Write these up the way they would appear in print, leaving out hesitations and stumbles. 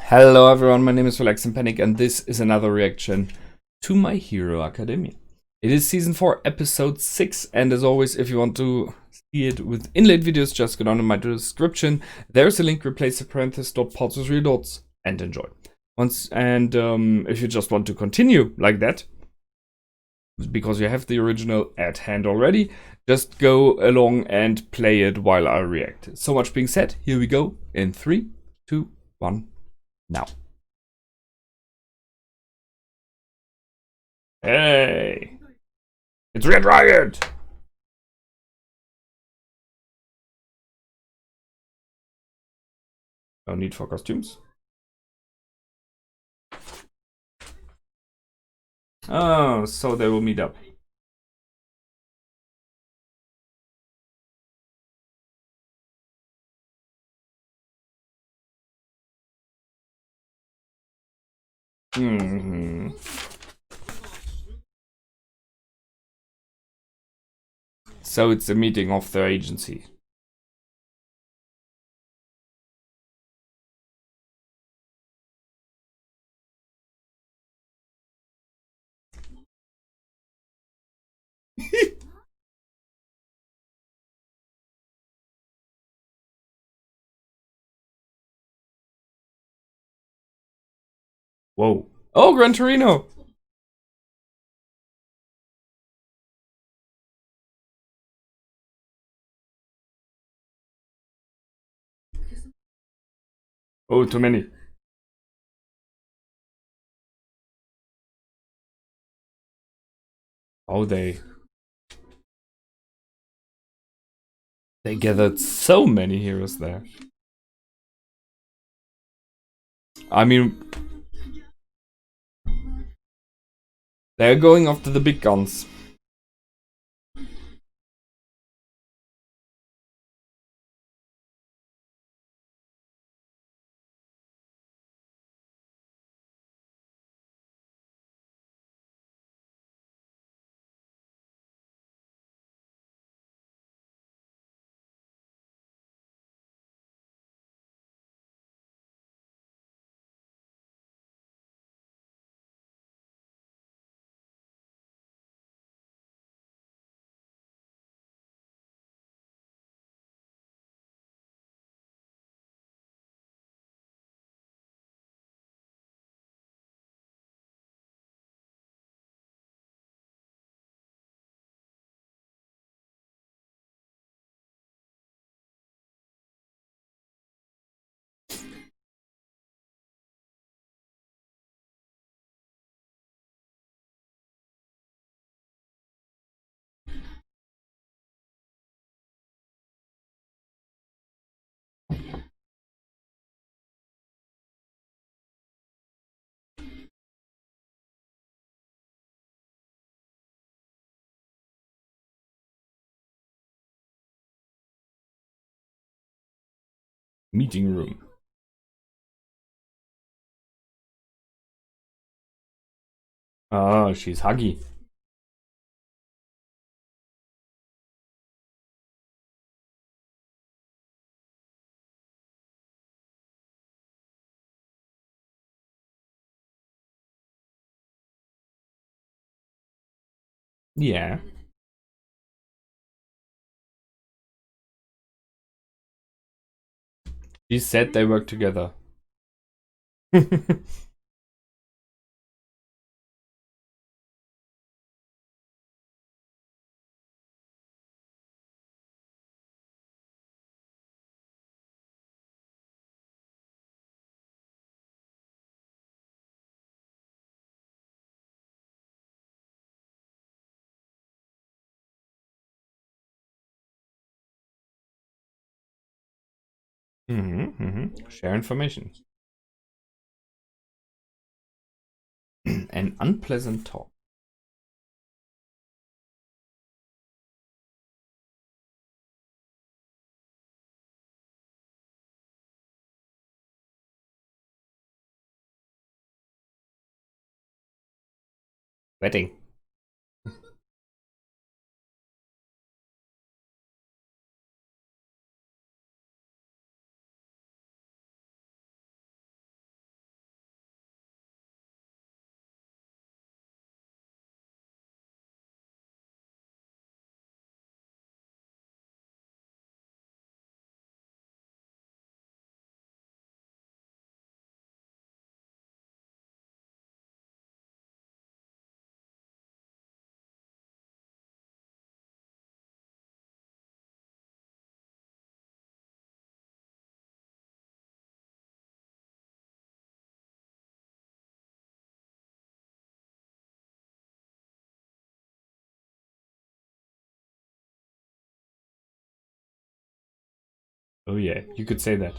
Hello everyone, my name is Relax and Panic and this is another reaction to My Hero Academia. It is season 4 episode 6 and as always if you want to see it with inlaid videos just go down in my description. There's a link, replace the parenthesis dot pause with 3 dots and enjoy. If you just want to continue like that, because you have the original at hand already, just go along and play it while I react. So much being said, here we go in 3, 2, 1. Now. Hey! It's Red Riot! No need for costumes. Oh, so they will meet up. Mm-hmm. So it's a meeting of their agency. Whoa. Oh, Gran Torino! Oh, too many. Oh, they gathered so many heroes there. I mean, they're going after the big guns. Meeting room. Ah, she's huggy. Yeah. She said they work together. Share information. An unpleasant talk. Wedding. Oh yeah, you could say that.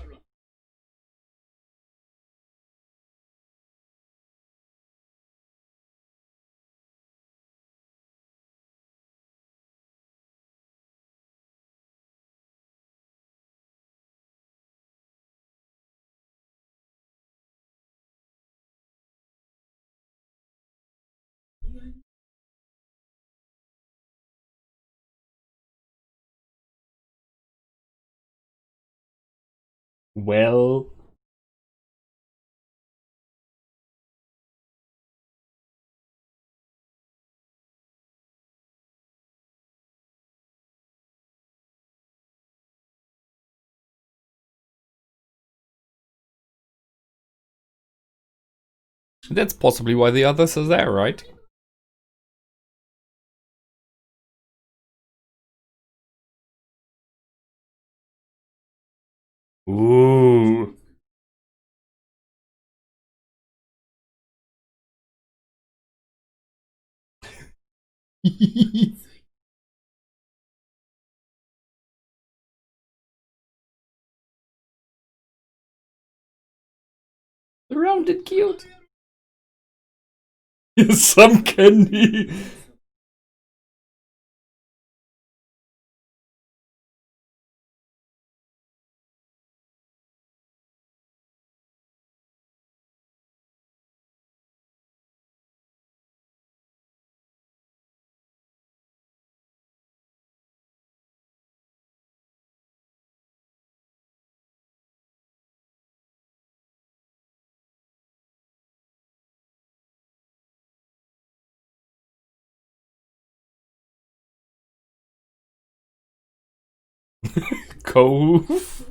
Well, that's possibly why the others are there, right? Ooh. Rounded cute. Some candy. Cove.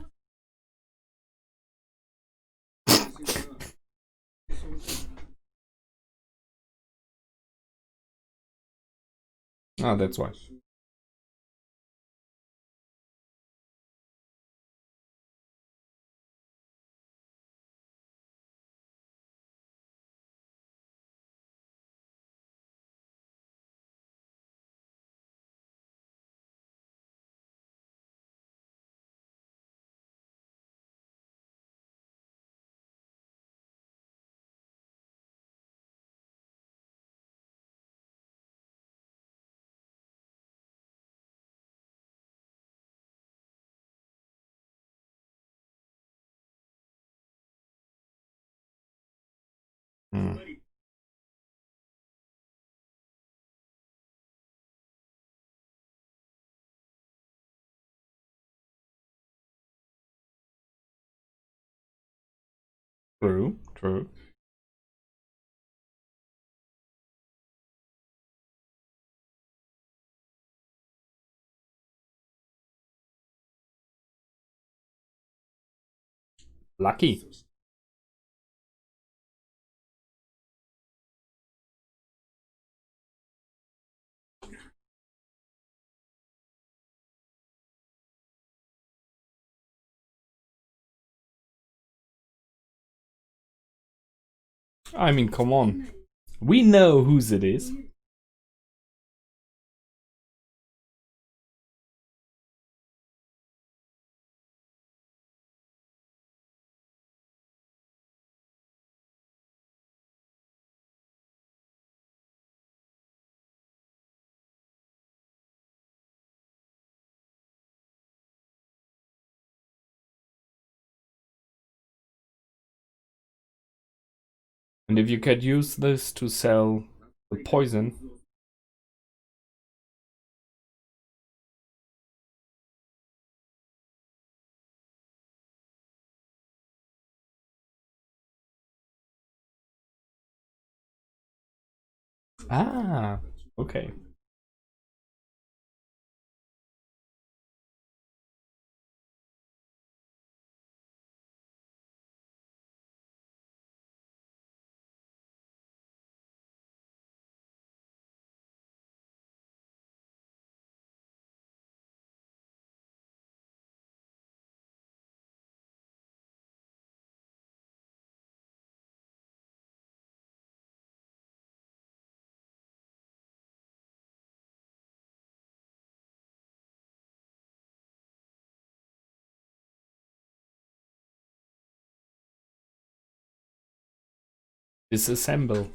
Ah, that's why. Hmm. True, true. Lucky. I mean, come on. We know whose it is. And if you could use this to sell the poison. Ah, okay. Disassemble.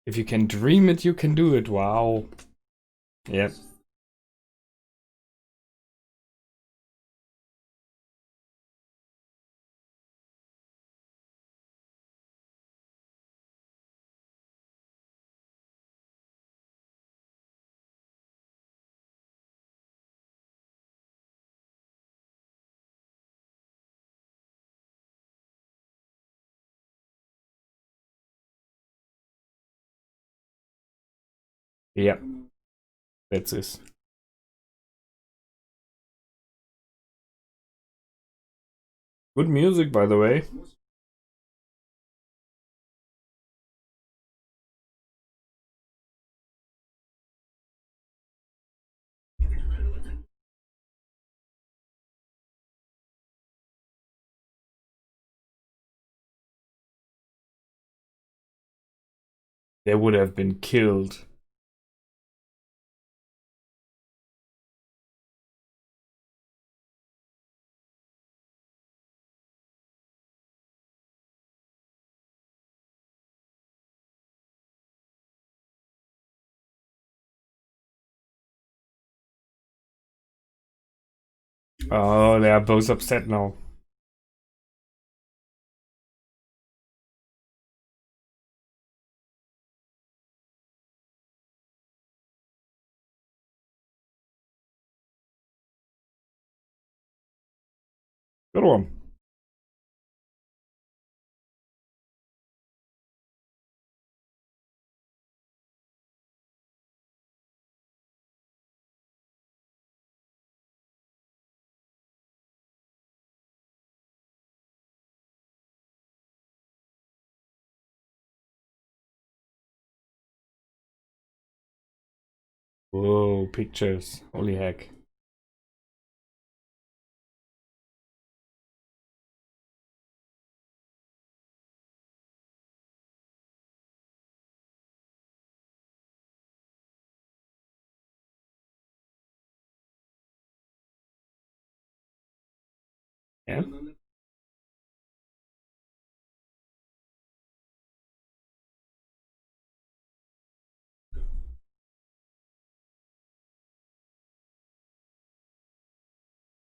If you can dream it, you can do it. Wow. Yep. Yep. That's it. Good music, by the way. They would have been killed. Oh, they are both upset now. Good one. Whoa, pictures. Holy heck. Yeah.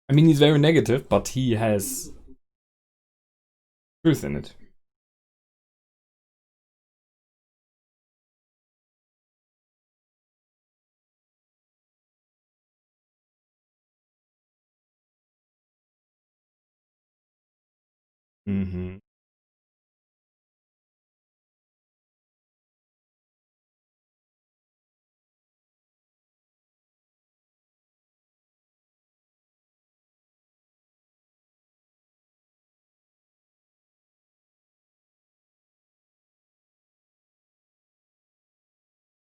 I mean, he's very negative, but he has truth in it. Mm-hmm.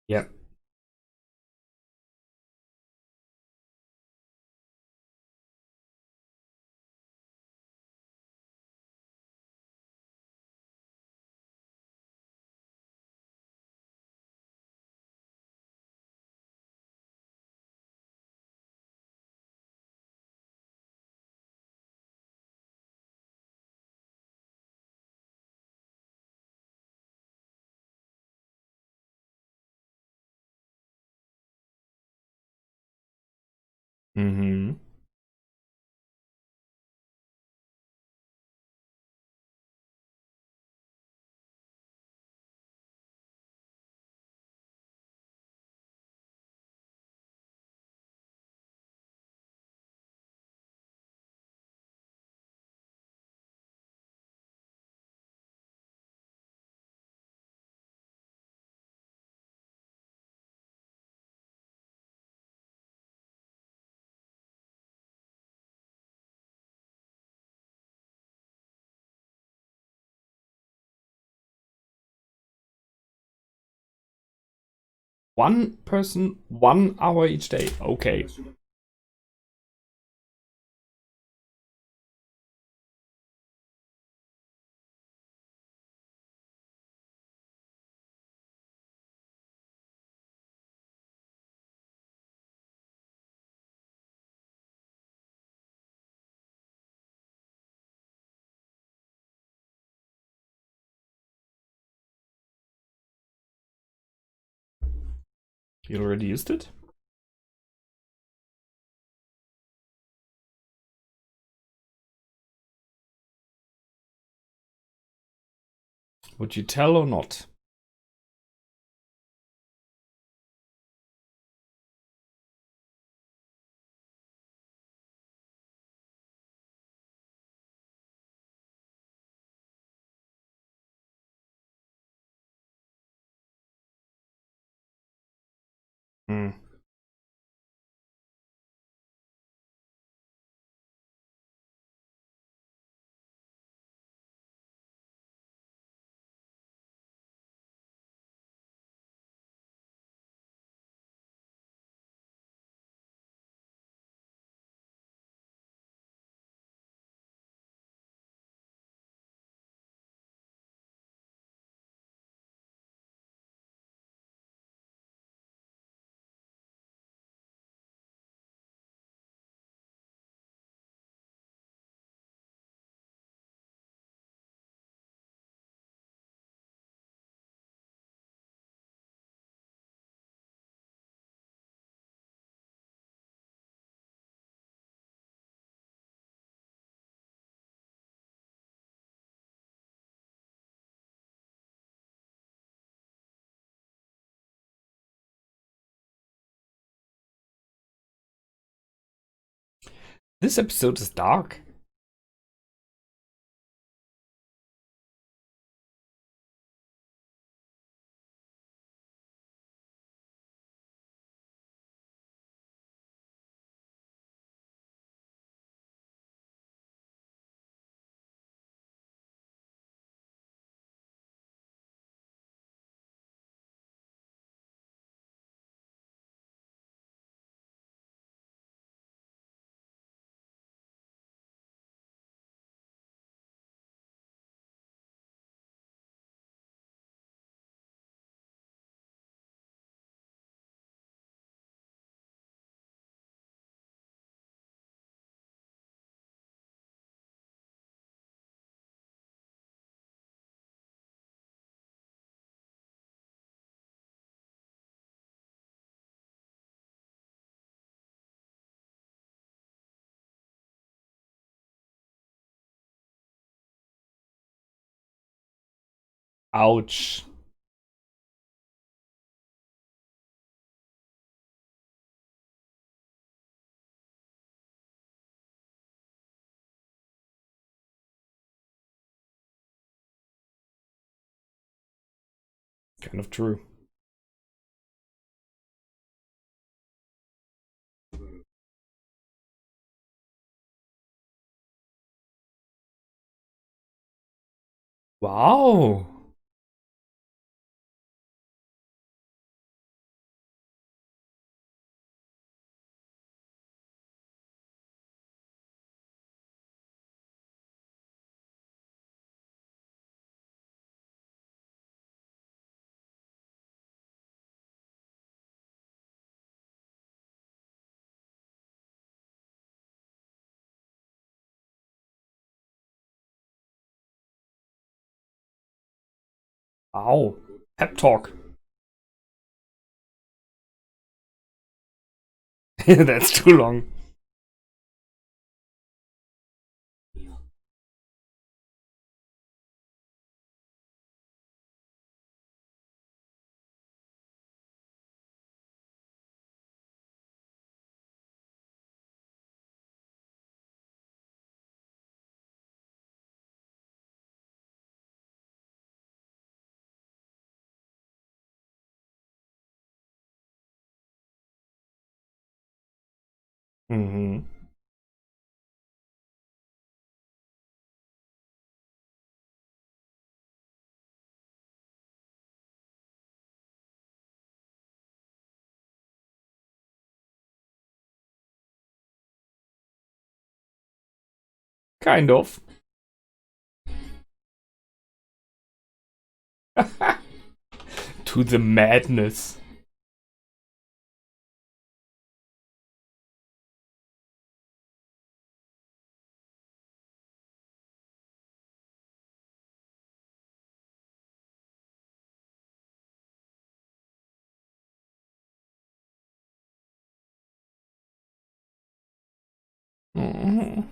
Yep. Mm-hmm. One person, 1 hour each day. Okay. You already used it? Would you tell or not? Hmm. This episode is dark. Ouch. Kind of true. Wow. Wow. Pep talk. That's too long. Hmm. kind of. To the madness. Mhm.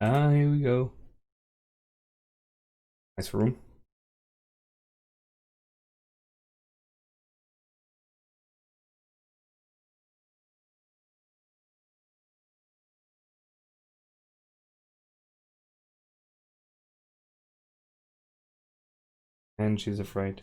Ah, here we go. Nice room. And she's afraid.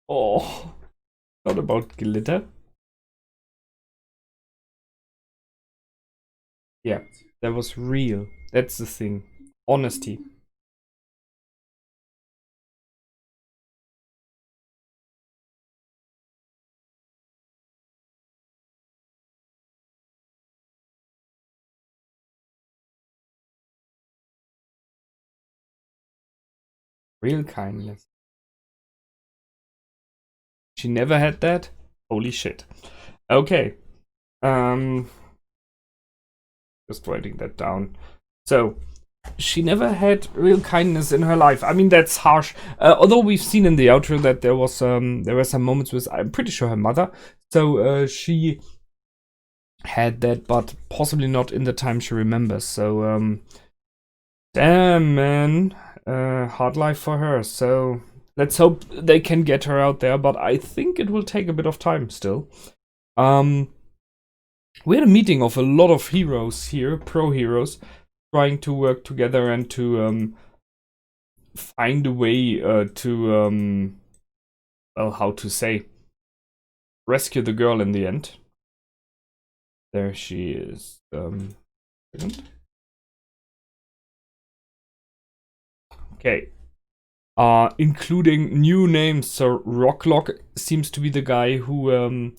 Oh, not about glitter. Yeah, that was real. That's the thing. Honesty. Real kindness. She never had that? Holy shit. Okay. Um, just writing that down. So, she never had real kindness in her life. I mean, that's harsh. Although we've seen in the outro that there were some moments with, I'm pretty sure, her mother. So she had that, but possibly not in the time she remembers. So damn, man, hard life for her. So let's hope they can get her out there. But I think it will take a bit of time still. We had a meeting of a lot of heroes here, pro heroes, trying to work together and to find a way to well, how to say, rescue the girl in the end. There she is. Okay. Including new names. So Rocklock seems to be the guy who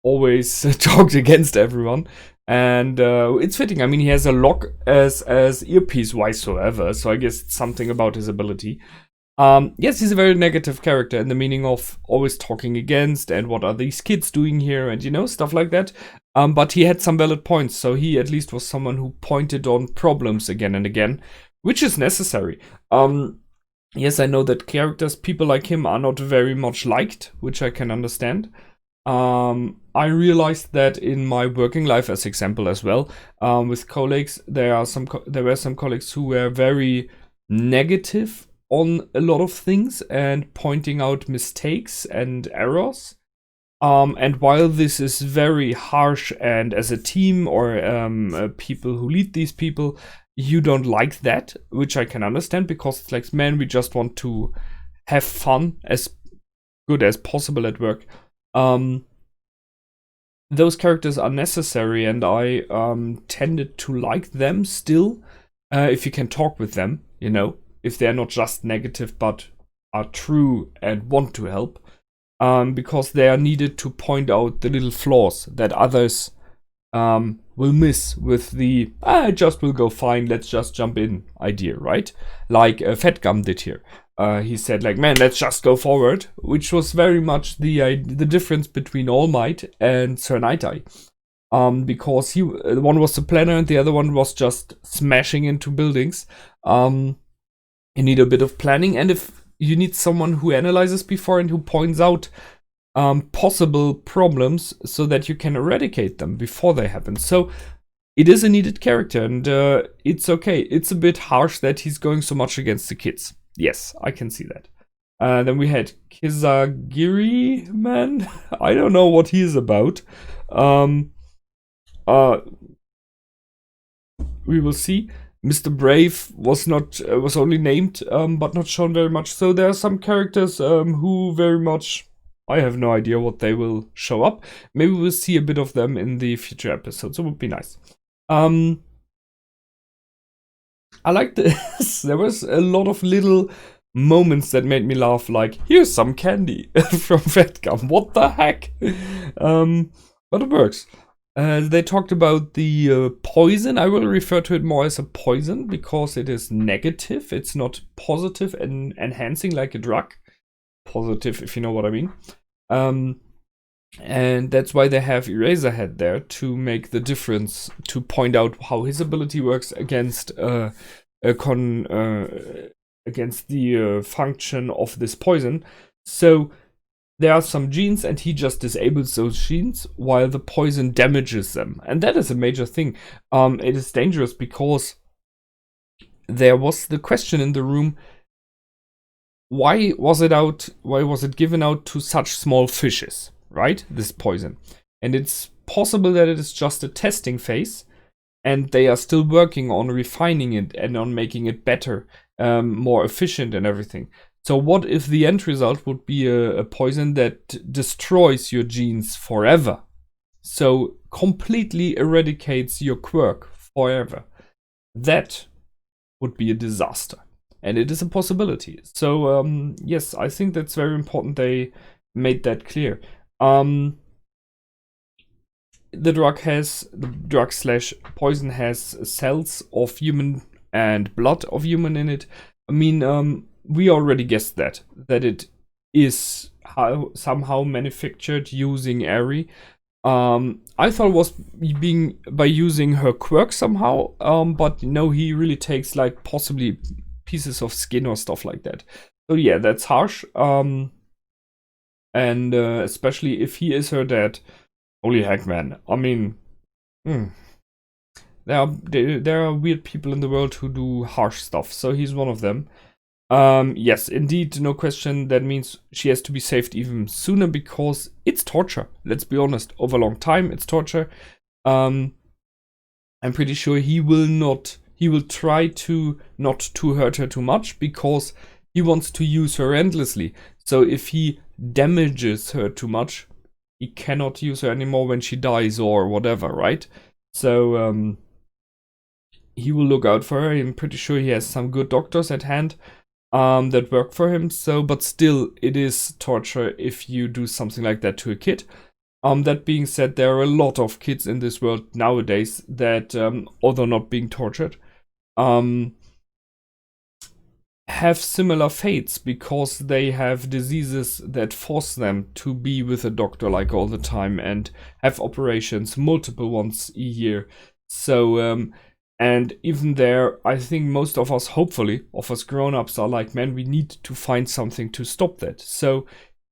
always talked against everyone. And it's fitting. I mean, he has a lock as earpiece whatsoever, so I guess it's something about his ability. Yes, he's a very negative character in the meaning of always talking against and what are these kids doing here and, you know, stuff like that. But he had some valid points, so he at least was someone who pointed on problems again and again, which is necessary. Yes, I know that characters, people like him, are not very much liked, which I can understand. I realized that in my working life, as example as well, with colleagues, there were some colleagues who were very negative on a lot of things and pointing out mistakes and errors. And while this is very harsh, and as a team or people who lead these people, you don't like that, which I can understand because it's like, man, we just want to have fun as good as possible at work. Um, those characters are necessary, and I tended to like them still, if you can talk with them, you know, if they're not just negative but are true and want to help, because they are needed to point out the little flaws that others will miss with the "I just will go fine, let's just jump in" idea, right? Like Fat Gum did here. He said, like, man, let's just go forward, which was very much the difference between All Might and Sir Night-Eye. Because one was the planner and the other one was just smashing into buildings. You need a bit of planning, and if you need someone who analyzes before and who points out possible problems so that you can eradicate them before they happen. So it is a needed character, and it's okay. It's a bit harsh that he's going so much against the kids. Yes, I can see that. Then we had Kizagiri, man. I don't know what he is about. We will see. Mr. Brave was only named, but not shown very much. So there are some characters who very much, I have no idea what they will show up. Maybe we'll see a bit of them in the future episodes. It would be nice. I like this. There was a lot of little moments that made me laugh, like, here's some candy from Fat Gum. What the heck? But it works. They talked about the poison. I will refer to it more as a poison because it is negative. It's not positive and enhancing like a drug. Positive, if you know what I mean. And that's why they have Erazer Head there, to make the difference, to point out how his ability works against against the function of this poison. So there are some genes and he just disables those genes while the poison damages them. And that is a major thing. It is dangerous because there was the question in the room, why was it given out to such small fishes, right? This poison. And it's possible that it is just a testing phase and they are still working on refining it and on making it better, more efficient and everything. So what if the end result would be a poison that destroys your genes forever? So completely eradicates your quirk forever. That would be a disaster. And it is a possibility. So yes, I think that's very important they made that clear. The drug slash poison has cells of human and blood of human in it. I mean, we already guessed that it is somehow manufactured using Eri. I thought it was by using her quirk somehow, but no, he really takes like possibly pieces of skin or stuff like that. So yeah, that's harsh. And especially if he is her dad. Holy heck, man. I mean, there are weird people in the world who do harsh stuff, so he's one of them. Yes, indeed, no question. That means she has to be saved even sooner because it's torture. Let's be honest. Over a long time, it's torture. I'm pretty sure he will try to not to hurt her too much because he wants to use her endlessly. So if he damages her too much, he cannot use her anymore when she dies or whatever, right? So he will look out for her. I'm pretty sure he has some good doctors at hand that work for him. So, but still, it is torture if you do something like that to a kid. That being said, there are a lot of kids in this world nowadays that, although not being tortured, have similar fates because they have diseases that force them to be with a doctor like all the time and have operations, multiple ones a year. So, and even there, I think most of us, hopefully, of us grown-ups are like, man, we need to find something to stop that. So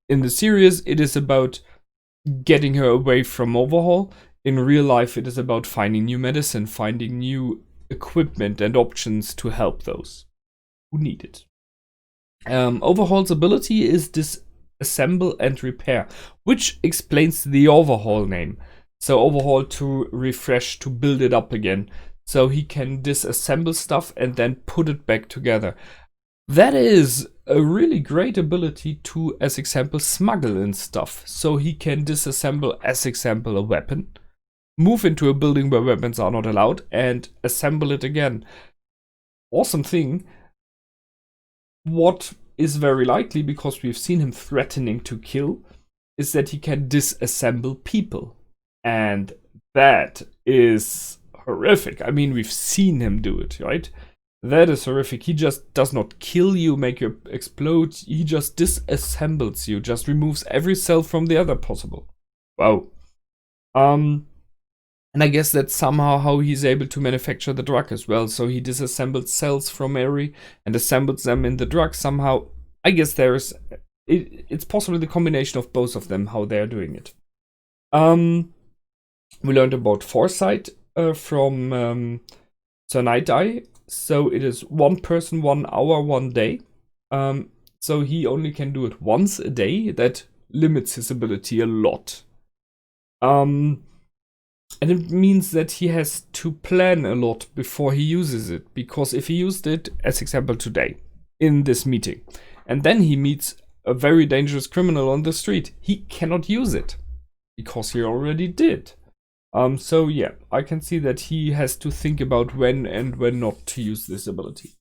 in the series, it is about getting her away from Overhaul. In real life, it is about finding new medicine, finding new equipment and options to help those who need it. Overhaul's ability is disassemble and repair, which explains the Overhaul name. So Overhaul to refresh, to build it up again. So he can disassemble stuff and then put it back together. That is a really great ability to, as example, smuggle in stuff. So he can disassemble, as example, a weapon, move into a building where weapons are not allowed, and assemble it again. Awesome thing. What is very likely, because we've seen him threatening to kill, is that he can disassemble people. And that is horrific. I mean, we've seen him do it, right? That is horrific. He just does not kill you, make you explode. He just disassembles you, just removes every cell from the other possible. Wow. And I guess that's somehow how he's able to manufacture the drug as well. So he disassembled cells from Mary and assembled them in the drug somehow. I guess it's possibly the combination of both of them, how they're doing it. We learned about foresight from Sir Night Eye. So it is 1 person, 1 hour, 1 day. So he only can do it once a day. That limits his ability a lot. And it means that he has to plan a lot before he uses it. Because if he used it, as example today, in this meeting, and then he meets a very dangerous criminal on the street, he cannot use it. Because he already did. So yeah, I can see that he has to think about when and when not to use this ability.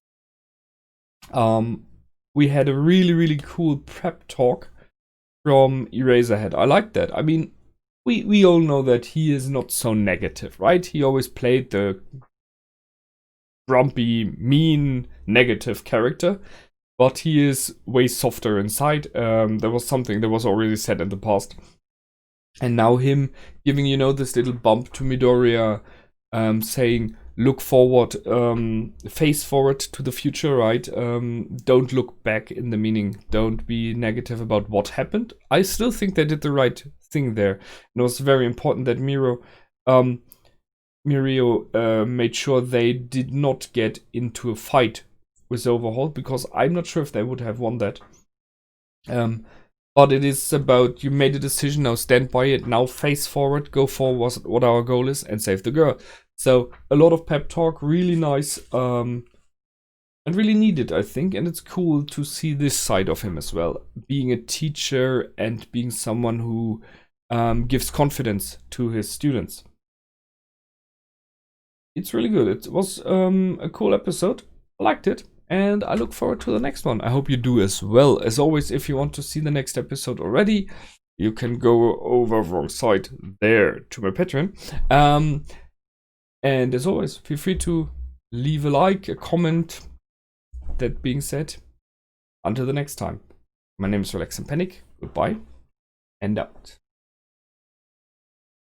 We had a really, really cool prep talk from Erazer Head. I like that. I mean, we all know that he is not so negative, right? He always played the grumpy, mean, negative character, but he is way softer inside. There was something that was already said in the past. And now him giving, this little bump to Midorya, saying, look forward, face forward to the future, right? Don't look back, in the meaning, don't be negative about what happened. I still think they did the right thing there. And it was very important that Mirio made sure they did not get into a fight with Overhaul, because I'm not sure if they would have won that. But it is about, you made a decision, now stand by it, now face forward, go for what our goal is, and save the girl. So a lot of pep talk, really nice, and really needed, I think. And it's cool to see this side of him as well, being a teacher and being someone who gives confidence to his students. It's really good. It was a cool episode. I liked it. And I look forward to the next one. I hope you do as well. As always, if you want to see the next episode already, you can go over wrong side there to my Patreon. And as always, feel free to leave a like, a comment. That being said, until the next time, my name is Relax and Panic. Goodbye and out.